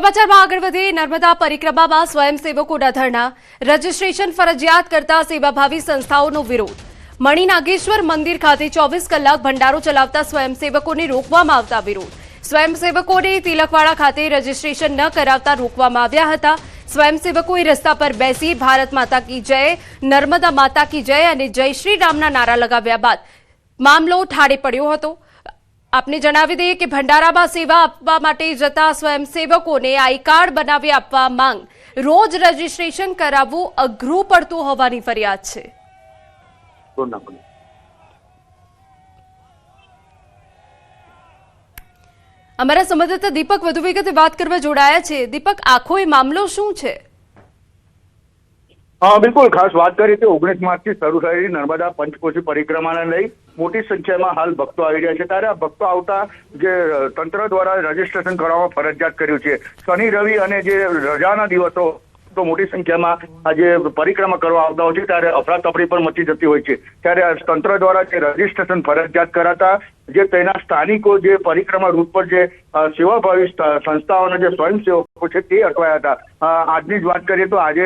સમાચારમાં આગળ વધીએ નર્મદા પરિક્રમામાં સ્વયંસેવકોના ધરણા રજીસ્ટ્રેશન ફરજિયાત કરતા સેવાભાવી સંસ્થાઓનો વિરોધ મણી નાગેશ્વર મંદિર ખાતે 24 કલાક ભંડારો ચલાવતા સ્વયંસેવકોને રોકવામાં આવતા વિરોધ સ્વયંસેવકોને તિલકવાડા ખાતે રજીસ્ટ્રેશન ન કરાવતા રોકવામાં આવ્યા હતા સ્વયંસેવકોએ રસ્તા પર બેસી ભારત માતા કી જય નર્મદા માતા કી જય અને જય શ્રી રામના નારા લગાવ્યા બાદ મામલો ઠારે પડ્યો હતો આપને જણાવી દઈએ કે ભંડારામાં સેવા આપવા માટે જતા સ્વયંસેવકોને આઈ કાર્ડ બનાવી આપવા માંગ રોજ રજીસ્ટ્રેશન કરાવવું અઘરું પડતું હોવાની ફરિયાદ છે અમારા સંવાદદાતા દીપક વધુ વિગતે વાત કરવા જોડાયા છે દીપક આખો એ મામલો શું છે બિલકુલ ખાસ વાત કરીએ તો 19 માર્ચથી શરૂ થયેલી નર્મદા પંચકોશી પરિક્રમાને લઈ મોટી સંખ્યામાં હાલ ભક્તો આવી રહ્યા છે ત્યારે આ ભક્તો આવતા જે તંત્ર દ્વારા રજીસ્ટ્રેશન કરવામાં ફરજિયાત કર્યું છે શનિ રવિ અને જે રજાના દિવસો તો મોટી સંખ્યામાં આજે પરિક્રમા કરવા આવતા હોય છે ત્યારે અફરાતફરી પણ મચી જતી હોય છે ત્યારે તંત્ર દ્વારા જે રજીસ્ટ્રેશન ફરજિયાત કરાતા જે તેના સ્થાનિકો જે પરિક્રમા રૂટ પર જે સેવાભાવી સંસ્થાઓના જે સ્વયંસેવકો છે તે અટવાયા હતા આજની જ વાત કરીએ તો આજે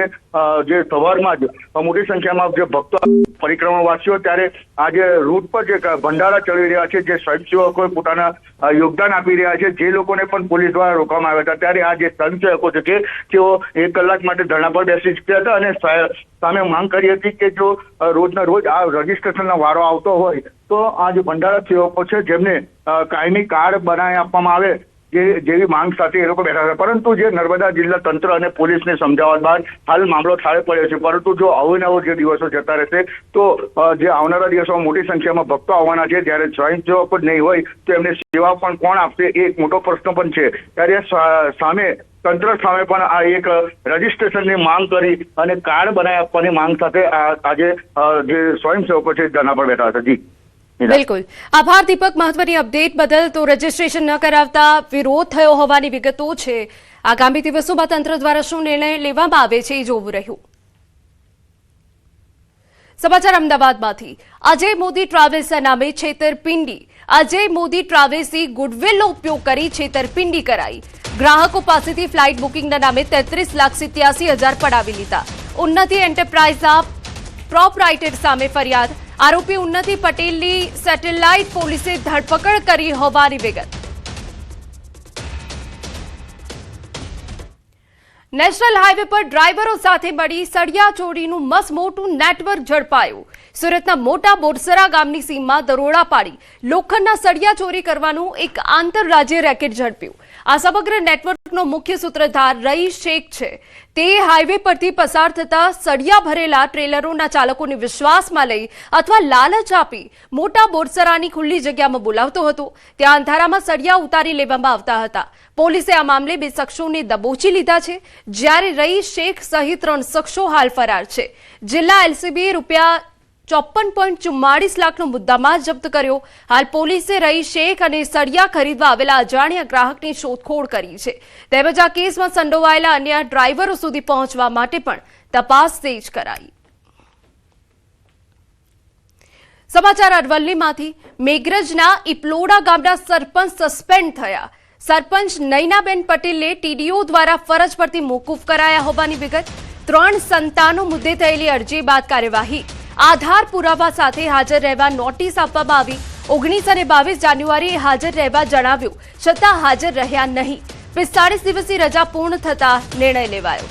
જે સવારમાં જ મોટી સંખ્યામાં જે ભક્તો પરિક્રમાવાસીઓ ત્યારે આજે રૂટ પર જે ભંડારા ચડી રહ્યા છે જે સ્વયંસેવકો પોતાના યોગદાન આપી રહ્યા છે જે લોકોને પણ પોલીસ દ્વારા રોકવામાં આવ્યા હતા ત્યારે આ જે સ્વયંસેવકો છે કે તેઓ 1 કલાક માટે ધરણા પર બેસી ચૂક્યા હતા અને સામે માંગ કરી હતી કે જો રોજના રોજ આ રજીસ્ટ્રેશનનો વારો આવતો હોય તો આ જે ભંડારા સેવકો છે જેમને કાયમી કાર્ડ બનાવી આપવામાં આવે જેવી માંગ સાથે એ લોકો બેઠા હતા પરંતુ જે નર્મદા જિલ્લા તંત્ર અને પોલીસને સમજાવવા બાદ હાલ મામલો ઠારે પડ્યો છે પરંતુ જો અવનવો જે દિવસો જતા રહેશે તો જે આવનારા દિવસોમાં મોટી સંખ્યામાં ભક્તો આવવાના છે જ્યારે સ્વયંસેવકો જ નહીં હોય તો એમને સેવા પણ કોણ આપશે એ એક મોટો પ્રશ્ન પણ છે ત્યારે સામે તંત્ર સામે પણ આ એક રજીસ્ટ્રેશનની માંગ કરી અને કાર્ડ બનાવી આપવાની માંગ સાથે આજે જે સ્વયંસેવકો છે ધરણા પર બેઠા હતા જી બિલકુલ આભાર દીપક મહત્વની અપડેટ બદલ તો રજીસ્ટ્રેશન ન કરાવતા વિરોધ થયો હોવાની વિગતો છે આગામી દિવસોમાં તંત્ર દ્વારા શું નિર્ણય લેવામાં આવે છે એ જોવું રહ્યું સમાચાર અમદાવાદમાંથી અજય મોદી ટ્રાવેલ્સના નામે છેતરપિંડી અજય મોદી ટ્રાવેલ્સે ગુડવિલનો ઉપયોગ કરી છેતરપિંડી કરાઈ ગ્રાહકો પાસેથી ફ્લાઇટ બુકિંગના નામે 33,87,000 પડાવી લીધા ઉન્નતિ એન્ટરપ્રાઇઝના પ્રોપરાઇટર સામે ફરિયાદ આરોપી ઉન્નતિ પટેલની સેટેલાઇટ પોલીસે ધરપકડ કરી હોવાની વિગત નેશનલ હાઈવે પર ડ્રાઈવરો સાથે મળી સળિયા ચોરીનું મસમોટું નેટવર્ક ઝડપાયું સુરતના મોટા બોરસરા ગામની સીમમાં દરોડા પાડી લોખંડના સળિયા ચોરી કરવાનું એક આંતરરાજ્ય રેકેટ ઝડપ્યું આ સમગ્ર નેટવર્કનો મુખ્ય સૂત્રધાર રઈસ શેખ છે તે હાઈવે પરથી પસાર થતા સળિયા ભરેલા ટ્રેલરોના ચાલકોને વિશ્વાસમાં લઈ અથવા લાલચ આપી મોટા બોરસરાની ખુલ્લી જગ્યામાં બોલાવતો હતો ત્યાં અંધારામાં સળિયા ઉતારી લેવામાં આવતા હતા પોલીસે આ મામલે 2 શખ્સોને દબોચી લીધા છે જ્યારે રઈસ શેખ સહિત 3 શખ્સો હાલ ફરાર છે જિલ્લા એલસીબીએ રૂપિયા 54.44 લાખનો મુદ્દામાલ જપ્ત કર્યો હાલ પોલીસે રઈસ શેખ અને સળિયા ખરીદવા આવેલા અજાણ્યા ગ્રાહકની શોધખોળ કરી છે તેમજ આ કેસમાં સંડોવાયેલા અન્ય ડ્રાઈવરો સુધી પહોંચવા માટે પણ તપાસ તેજ કરાઈ સમાચાર અરવલ્લીમાંથી મેઘરજના ઇપલોડા ગામના સરપંચ સસ્પેન્ડ થયા સરપંચ નૈનાબેન પટેલે ટીડીઓ દ્વારા ફરજ પરથી મોકૂફ કરાયા હોવાની વિગત 3 સંતાનો મુદ્દે થયેલી અરજી બાદ કાર્યવાહી આધાર પુરાવા સાથે હાજર રહેવા નોટિસ આપવામાં આવી 19 અને 22 જાન્યુઆરીએ હાજર રહેવા જણાવ્યું છતાં હાજર રહ્યા નહીં 45 દિવસની રજા પૂર્ણ થતા નિર્ણય લેવાયો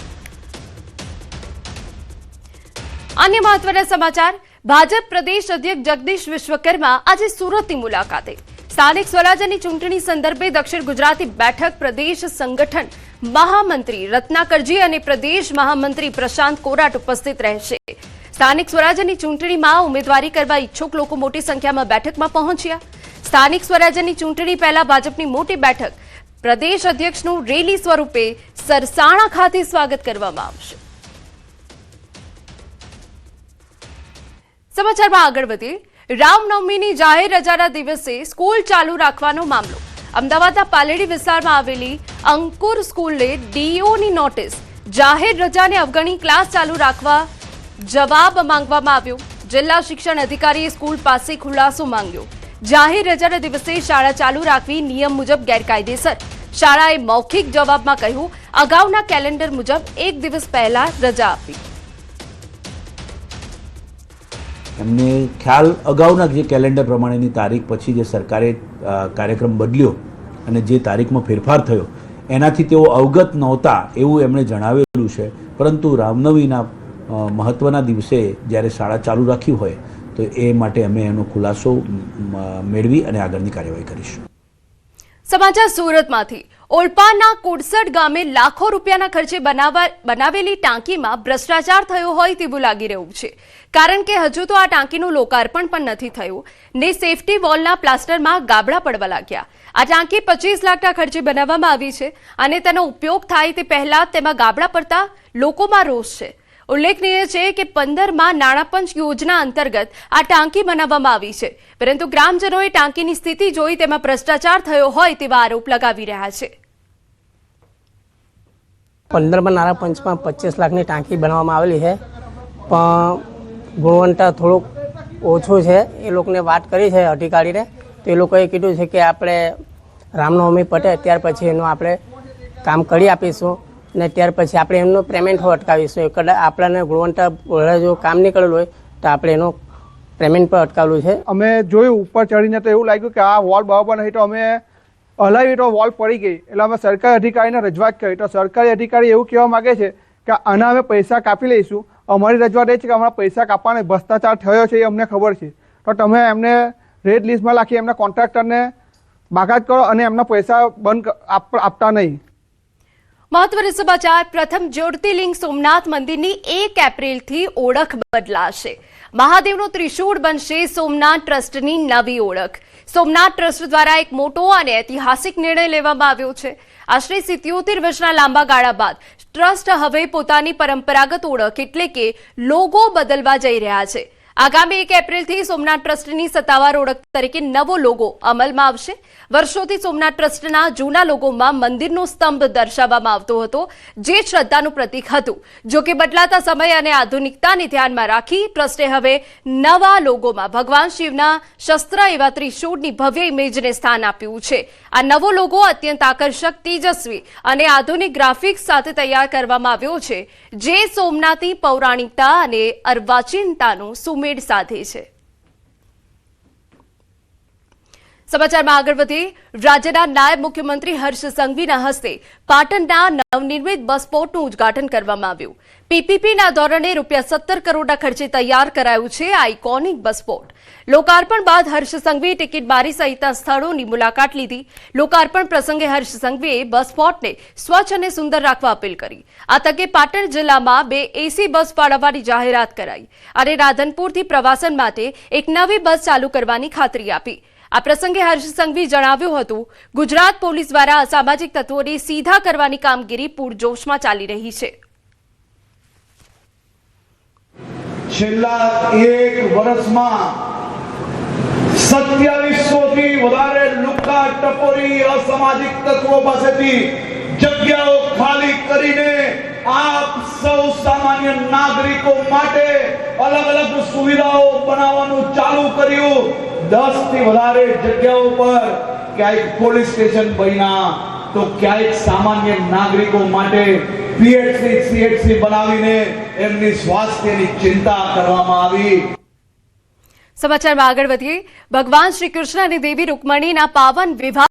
અન્ય મહત્વના સમાચાર ભાજપ પ્રદેશ અધ્યક્ષ જગદીશ વિશ્વકર્મા આજે સુરતની મુલાકાતે સ્થાનિક સ્વરાજ્યની ચૂંટણી સંદર્ભે દક્ષિણ ગુજરાતી બેઠક પ્રદેશ સંગઠન મહામંત્રી રત્નાકરજી અને પ્રદેશ મહામંત્રી પ્રશાંત કોરાટ ઉપસ્થિત રહેશે સ્થાનિક સ્વરાજ્યની ચૂંટણીમાં ઉમેદવારી કરવા ઈચ્છુક લોકો મોટી સંખ્યામાં બેઠકમાં પહોંચ્યા સ્થાનિક સ્વરાજ્યની ચૂંટણી પહેલા ભાજપની મોટી બેઠક પ્રદેશ અધ્યક્ષનું રેલી સ્વરૂપે સરસાણા ખાતે સ્વાગત કરવામાં આવશે સમાચારમાં આગળ વધીએ રામનવમીની જાહેર રજાના દિવસે સ્કૂલ ચાલુ રાખવાનો મામલો અમદાવાદના પાલેડી વિસ્તારમાં આવેલી અંકુર સ્કૂલને ડીઓની નોટિસ જાહેર રજાને અવગણી ક્લાસ ચાલુ રાખવા જવાબ માંગવામાં આવ્યો જિલ્લા શિક્ષણ અધિકારીએ સ્કૂલ પાસે ખુલાસો માંગ્યો જાહેર રજાના દિવસે શાળા ચાલુ રાખવી નિયમ મુજબ ગેરકાયદેસર શાળાએ મૌખિક જવાબમાં કહ્યું, અગાઉના કેલેન્ડર મુજબ 1 દિવસ પહેલા રજા આપી. એમને ખ્યાલ અગાઉના જે કેલેન્ડર પ્રમાણેની તારીખ પછી જે સરકારે કાર્યક્રમ બદલ્યો અને જે તારીખમાં ફેરફાર થયો એનાથી તેઓ અવગત નહોતા એવું એમણે જણાવેલું છે. પરંતુ રામનવમીના મહત્ત્વના દિવસે જ્યારે શાળા ચાલુ રાખી હોય તો એ માટે અમે એનો ખુલાસો મેળવી અને આગળની કાર્યવાહી કરીશું. સમાચાર સુરતમાંથી. ઓલપાડના કોડસડ ગામે લાખો રૂપિયાના ખર્ચે બનાવેલી ટાંકીમાં ભ્રષ્ટાચાર થયો હોય તેવું લાગી રહ્યું છે. કારણ કે હજુ તો આ ટાંકીનું લોકાર્પણ પણ નથી થયું ને સેફટી વોલના પ્લાસ્ટરમાં ગાબડા પડવા લાગ્યા. આ ટાંકી 25 લાખના ખર્ચે બનાવવામાં આવી છે અને તેનો ઉપયોગ થાય તે પહેલા તેમાં ગાબડા પડતા લોકોમાં રોષ છે. ઉલ્લેખનીય છે કે 15માં નાણાપંચ યોજના અંતર્ગત આ ટાંકી બનાવવામાં આવી છે, પરંતુ ગ્રામજનોએ ટાંકીની સ્થિતિ જોઈ તેમાં ભ્રષ્ટાચાર થયો હોય તેવા આરોપ લગાવી રહ્યા છે. 15માં નાણાપંચમાં 25 લાખની ટાંકી બનાવવામાં આવેલી છે, પણ ગુણવત્તા થોડુંક ઓછું છે. એ લોકોને વાત કરી છે અધિકારીને, તો એ લોકોએ કીધું છે કે આપણે રામનવમી પતે ત્યાર પછી એનું આપણે કામ કરી આપીશું ને ત્યાર પછી આપણે એમનું પેમેન્ટ અટકાવીશું. કદાચ આપણને ગુણવત્તા જો કામ નહીં કરેલું હોય તો આપણે એનું પેમેન્ટ પણ અટકાવેલું છે. અમે જોયું ઉપર ચડીને તો એવું લાગ્યું કે આ વોલ બરાબર નહીં, તો અમે હલાવી તો વોલ પડી ગઈ. એટલે અમે સરકારી અધિકારીને રજૂઆત કરી, તો સરકારી અધિકારી એવું કહેવા માગે છે કે આના અમે પૈસા કાપી લઈશું. અમારી રજૂઆત એ છે કે અમારા પૈસા કાપવાને ભ્રષ્ટાચાર થયો છે એ અમને ખબર છે, તો તમે એમને રેડ લિસ્ટમાં રાખી એમના કોન્ટ્રાક્ટરને બાકાત કરો અને એમના પૈસા બંધ આપતા નહીં. મહત્વના સમાચાર. પ્રથમ જ્યોતિર્લિંગ સોમનાથ મંદિરની 1 એપ્રિલથી ઓળખ બદલાશે. મહાદેવનો ત્રિશૂળ બનશે સોમનાથ ટ્રસ્ટની નવી ઓળખ. સોમનાથ ટ્રસ્ટ દ્વારા એક મોટો અને ઐતિહાસિક નિર્ણય લેવામાં આવ્યો છે. આશરે 77 વર્ષના લાંબા ગાળા બાદ ટ્રસ્ટ હવે પોતાની પરંપરાગત ઓળખ એટલે કે લોગો બદલવા જઈ રહ્યા છે. આગામી 1 એપ્રિલથી સોમનાથ ટ્રસ્ટની સત્તાવાર ઓળખ તરીકે નવો લોગો અમલમાં આવશે. વર્ષોથી સોમનાથ ટ્રસ્ટના જૂના લોગોમાં મંદિરનો સ્તંભ દર્શાવવામાં આવતો હતો, જે શ્રદ્ધાનું પ્રતીક હતું. જો કે બદલાતા સમય અને આધુનિકતાને ધ્યાનમાં રાખી ટ્રસ્ટે હવે નવા લોગોમાં ભગવાન શિવના શસ્ત્ર એવા ત્રિશૂળની ભવ્ય ઇમેજને સ્થાન આપ્યું છે. આ નવો લોગો અત્યંત આકર્ષક, તેજસ્વી અને આધુનિક ગ્રાફિક્સ સાથે તૈયાર કરવામાં આવ્યો છે, જે સોમનાથની પૌરાણિકતા અને અર્વાચીનતાનું સુમેળ સાધે છે. સમાચારમાં આગળ વધીએ. રાજ્યના નાયબ મુખ્યમંત્રી હર્ષ સંઘવીના હસ્તે પાટણના નવનિર્મિત બસ પોર્ટનું ઉદ્ઘાટન કરવામાં આવ્યું. પીપીપીના ધોરણે ₹17 કરોડના ખર્ચે તૈયાર કરાયું છે આ આઇકોનિક બસ પોર્ટ. લોકાર્પણ બાદ હર્ષ સંઘવીએ ટિકિટ બારી સહિતના સ્થળોની મુલાકાત લીધી. લોકાર્પણ પ્રસંગે હર્ષ સંઘવીએ બસ પોર્ટને સ્વચ્છ અને સુંદર રાખવા અપીલ કરી. આ તકે પાટણ જિલ્લામાં 2 એસી બસ ફાળવવાની જાહેરાત કરાઈ અને રાધનપુરથી પ્રવાસન માટે એક નવી બસ ચાલુ કરવાની ખાતરી આપી. આ પ્રસંગે હર્ષ સંઘવી જણાવ્યું હતું, ગુજરાત પોલીસ દ્વારા અસામાજિક તત્વોને સીધા કરવાની કામગીરી પૂરજોશમાં ચાલી રહી છે. છેલ્લા 1 વર્ષમાં 2700થી વધારે લુખ્ખા ટપોરી અસામાજિક તત્વો પાસેથી જગ્યાઓ ખાલી કરીને આપ સૌ સામાન્ય નાગરિકો માટે અલગ અલગ સુવિધાઓ બનાવવાનું ચાલુ કર્યું. 10 થી વધારે જગ્યાઓ પર ક્યાંક પોલીસ સ્ટેશન બન્યા તો ક્યાંક સામાન્ય નાગરિકો માટે પીએચસી સીએચસી બનાવીને એમની સ્વાસ્થ્યની ચિંતા કરવામાં આવી. સમાચારમાં આગળ વધીએ. ભગવાન શ્રી કૃષ્ણ અને દેવી રૂકમણીના પાવન વિવાહ